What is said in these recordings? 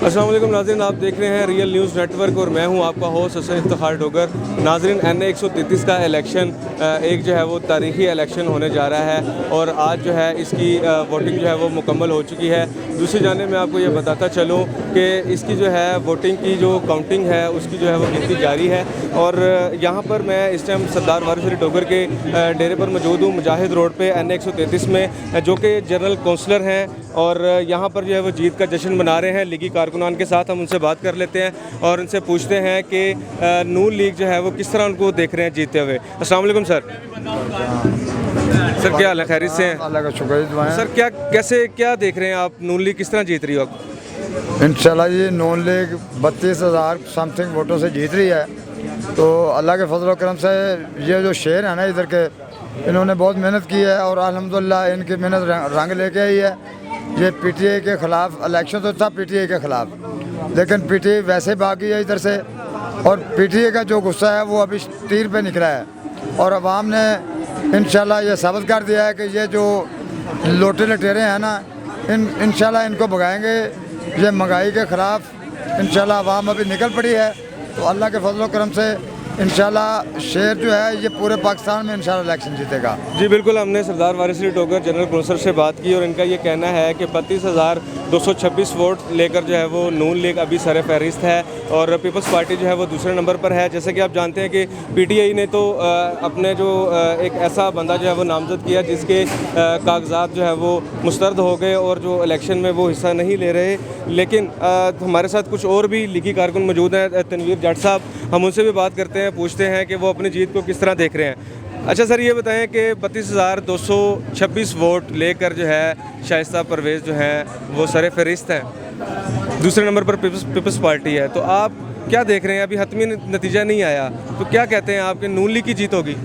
अस्सलाम वालेकुम नाज़रीन, आप देख रहे हैं रियल न्यूज़ नेटवर्क और मैं हूं आपका होस्ट हसन इफ्तिखार डोगर। नाज़रीन, NA 133 का इलेक्शन एक जो है वो तारीख़ी इलेक्शन होने जा रहा है और आज जो है इसकी वोटिंग जो है वो मुकम्मल हो चुकी है। दूसरी जानिब मैं आपको ये बताता चलूँ कि इसकी जो है वोटिंग की जो काउंटिंग है उसकी जो है वो गिनती जारी है। और यहाँ पर मैं इस टाइम सरदार वारिस अली डोगर के डेरे पर मौजूद हूँ, मुजाहिद रोड पे NA 133 में, जो कि जनरल काउंसलर हैं और यहाँ पर जो है वो जीत का जश्न मना रहे हैं लीगी कारकुनान के साथ। हम उनसे बात कर लेते हैं और उनसे पूछते हैं कि नून लीग जो है वो किस तरह उनको देख रहे हैं जीतते हुए। अस्सलाम वालेकुम सर। सर क्या हाल है, खैरियत से हैं? अल्लाह का शुक्र। सर क्या देख रहे हैं आप, नून लीग किस तरह जीत रही हो आप? इंशाल्लाह ये नून लीग 32,000 समथिंग वोटों से जीत रही है। तो अल्लाह के फजल करम से ये जो शेर है ना इधर के, इन्होंने बहुत मेहनत की है और अल्हम्दुलिल्लाह इनकी मेहनत रंग लेके आई है। ये PTI के ख़िलाफ़ इलेक्शन तो था PTI के ख़िलाफ़, लेकिन PTI वैसे भागी है इधर से और PTI का जो गुस्सा है वो अभी तीर पे निकला है और अवाम ने इंशाल्लाह ये साबित कर दिया है कि ये जो लोटे लटेरे हैं ना, इंशाल्लाह इनको भगाएंगे। ये महंगाई के ख़िलाफ़ इंशाल्लाह अवाम अभी निकल पड़ी है। तो अल्लाह के फजल करम से इंशाल्लाह शेर जो है ये पूरे पाकिस्तान में इंशाल्लाह इलेक्शन जीतेगा। जी बिल्कुल, हमने सरदार वारिस अली डोगर जनरल काउंसलर से बात की और इनका ये कहना है कि 32,226 वोट लेकर जो है वो नून लीग अभी सर फहरिस्त है और पीपल्स पार्टी जो है वो दूसरे नंबर पर है। जैसे कि आप जानते हैं कि PTI ने तो अपने जो एक ऐसा बंदा जो है वो नामजद किया जिसके कागजात जो है वो मुस्तरद हो गए और जो इलेक्शन में वो हिस्सा नहीं ले रहे। लेकिन हमारे साथ कुछ और भी लीगी कारकुन मौजूद हैं, तनवीर जट साहब, हम उनसे भी बात करते हैं, पूछते हैं कि वो अपनी जीत को किस तरह देख रहे हैं। अच्छा सर, ये बताएं कि 32,226 वोट लेकर जो है शाइस्ता परवेज़ जो है वो सर फहरिस्त है, दूसरे नंबर पर पीपल्स पार्टी है। तो आप क्या देख रहे हैं? अभी हतमी नतीजा नहीं आया, तो क्या कहते हैं आपके नून लीग की जीत होगी?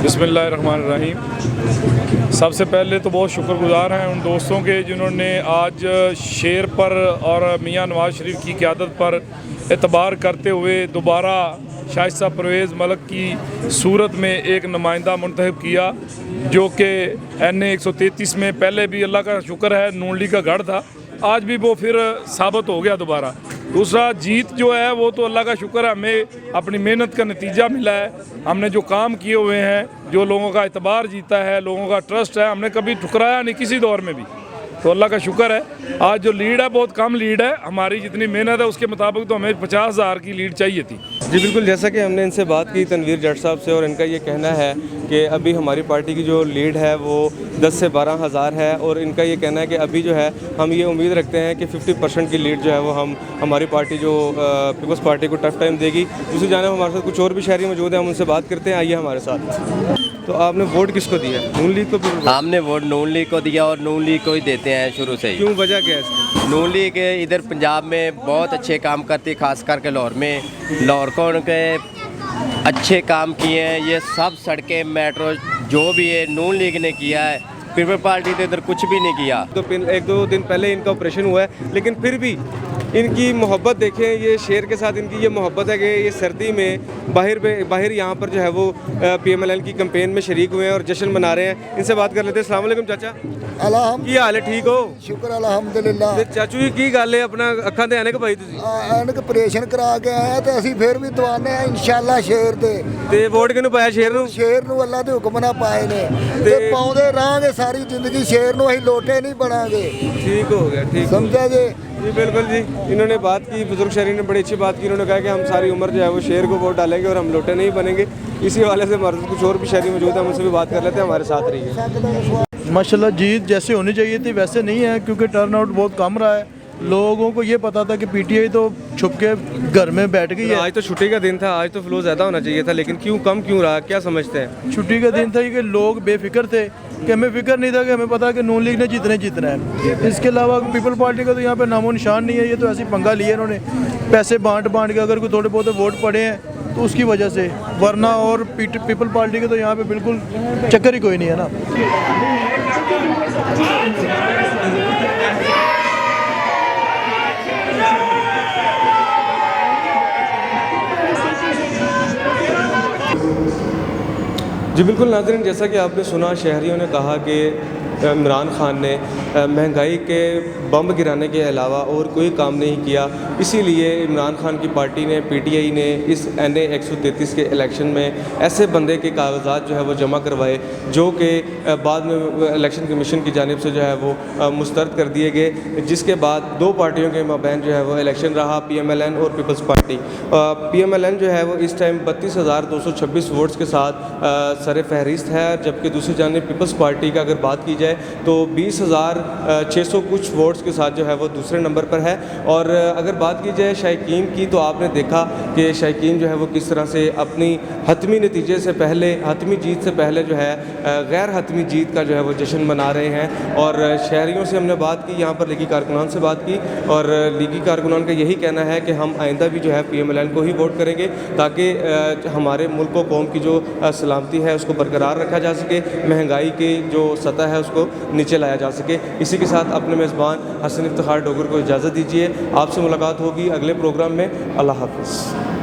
बिस्मिल्लाहिर्रहमानिर्रहीम। सबसे पहले तो बहुत शुक्रगुजार हैं उन दोस्तों के जिन्होंने आज शेर पर और मियाँ नवाज़ शरीफ की क़यादत पर एतबार करते हुए दोबारा शाइस्ता परवेज़ मलिक की सूरत में एक नुमाइंदा मुंतखब किया, जो कि NA 133 में पहले भी अल्लाह का शुक्र है नून लीग का गढ़ था, आज भी वो फिर साबित हो गया दोबारा। दूसरा, जीत जो है वो तो अल्लाह का शुक्र है, हमें अपनी मेहनत का नतीजा मिला है। हमने जो काम किए हुए हैं, जो लोगों का एतबार जीता है, लोगों का ट्रस्ट है, हमने कभी ठुकराया नहीं किसी दौर में भी, तो अल्लाह का शुक्र है। आज जो लीड है बहुत कम लीड है, हमारी जितनी मेहनत है उसके मुताबिक तो हमें 50,000 की लीड चाहिए थी। जी बिल्कुल, जैसा कि हमने इनसे बात की तनवीर जट साहब से और इनका ये कहना है कि अभी हमारी पार्टी की जो लीड है वो 10 से 12,000 है और इनका ये कहना है कि अभी जो है हम ये उम्मीद रखते हैं कि 50% की लीड जो है वो हमारी पार्टी जो पीपल्स पार्टी को टफ टाइम देगी। दूसरी जानिब हमारे साथ कुछ और भी शहरी मौजूद हैं, हम उनसे बात करते हैं, आइए हमारे साथ। तो आपने वोट किसको दिया? नून लीग को? हमने वोट नून लीग को दिया और नून लीग को ही देते हैं शुरू से ही। क्यों, वजह क्या है इसकी? नून लीग इधर पंजाब में बहुत अच्छे काम करती है, खास करके लाहौर में। लाहौर को उनके अच्छे काम किए हैं, ये सब सड़कें मेट्रो जो भी है नून लीग ने किया है। पीपल पार्टी तो इधर कुछ भी नहीं किया। तो 1-2 दिन पहले इनका ऑपरेशन हुआ है, लेकिन फिर भी इनकी मोहब्बत देखें, ये शेर के साथ इनकी ये मोहब्बत है कि ये सर्दी में बाहर यहाँ पर जो है वो PMLN की कैंपेन में शरीक हुए हैं और जश्न मना रहे हैं। इनसे बात कर लेते हैं। अस्सलाम वालेकुम चाचा, की हाल है? ठीक हो? शुक्र अल्हम्दुलिल्लाह। ਤੇ ਚਾਚੂ ਜੀ ਕੀ ਗੱਲ ਹੈ, ਆਪਣਾ ਅੱਖਾਂ ਤੇ ਐਨਕ ਪਾਈ ਤੁਸੀਂ? ਐਨਕ ਆਪਰੇਸ਼ਨ ਕਰਾ ਕੇ ਆਏ ਤੇ ਅਸੀਂ ਫਿਰ ਵੀ ਦਵਾਨੇ ਆ ਇਨਸ਼ਾਅੱਲਾ ਸ਼ੇਰ ਦੇ। ਤੇ ਵੋਟ ਕਿਹਨੂੰ ਪਾਇਆ? ਸ਼ੇਰ ਨੂੰ? ਸ਼ੇਰ ਨੂੰ ਅੱਲਾ ਦੇ ਹੁਕਮ ਨਾਲ ਪਾਏ ਨੇ ਤੇ ਪਾਉਂਦੇ ਰਹਾਂਗੇ ਸਾਰੀ ਜ਼ਿੰਦਗੀ ਸ਼ੇਰ ਨੂੰ, ਅਸੀਂ ਲੋਟੇ नहीं बनांगे। ठीक हो गया, ठीक समझा जी? जी बिल्कुल जी, इन्होंने बात की, बुजुर्ग शहरी ने बड़ी अच्छी बात की। इन्होंने कहा कि हम सारी उम्र जो है वो शेर को वोट डालेंगे और हम लोटे नहीं बनेंगे। इसी वाले से हमारे कुछ और भी शहरी मौजूद हैं, हम उनसे भी बात कर लेते हैं, हमारे साथ रहिए। माशाल्लाह जीत जैसे होनी चाहिए थी वैसे नहीं है, क्योंकि टर्न आउट बहुत कम रहा है। लोगों को ये पता था कि PTI तो छुप के घर में बैठ गई है। आज तो छुट्टी का दिन था, आज तो फ्लो ज़्यादा होना चाहिए था, लेकिन क्यों कम क्यों रहा, क्या समझते हैं? छुट्टी का दिन था कि लोग बेफिक्र थे, कि हमें फिक्र नहीं था, कि हमें पता कि नून लीग ने जीतना है। इसके अलावा पीपल पार्टी का तो यहाँ पे नामो निशान नहीं है। ये तो ऐसी पंगा लिए इन्होंने, पैसे बांट के अगर कोई थोड़े बहुत वोट पड़े हैं तो उसकी वजह से, वरना और पीपल पार्टी के तो यहाँ पे बिल्कुल चक्कर ही कोई नहीं है ना। जी बिल्कुल नाज़रीन, जैसा कि आपने सुना, शहरियों ने कहा कि इमरान खान ने महंगाई के बम गिराने के अलावा और कोई काम नहीं किया। इसीलिए इमरान खान की पार्टी ने, PTI ने इस NA 133 के इलेक्शन में ऐसे बंदे के कागजात जो है वो जमा करवाए जो कि बाद में इलेक्शन कमीशन की जानिब से जो है वो मुस्तरद कर दिए गए, जिसके बाद दो पार्टियों के माबैन जो है वो इलेक्शन रहा, PMLN और पीपल्स पार्टी। PMLN जो है वो इस टाइम 32,226 वोट्स के साथ सर फहरिस्त है, जबकि दूसरी जानिब पीपल्स पार्टी का अगर बात की जाए तो 20,600 कुछ वोट्स के साथ जो है वो दूसरे नंबर पर है। और अगर बात की जाए शायकीन की, तो आपने देखा कि शायकीन जो है वो किस तरह से अपनी हतमी नतीजे से पहले, हतमी जीत से पहले जो है गैर हतमी जीत का जो है वो जश्न मना रहे हैं। और शहरियों से हमने बात की, यहाँ पर लीगी कारकुनान से बात की, और लीगी कारकुनान का यही कहना है कि हम आइंदा भी जो है PMLN को ही वोट करेंगे ताकि हमारे मुल्क व कौम की जो सलामती है उसको बरकरार रखा जा सके, महंगाई की जो सतह है उसको नीचे लाया जा सके। इसी के साथ अपने मेज़बान हसन इफ्तिखार डोगर को इजाज़त दीजिए। आपसे मुलाकात होगी अगले प्रोग्राम में। अल्लाह हाफ़िज़।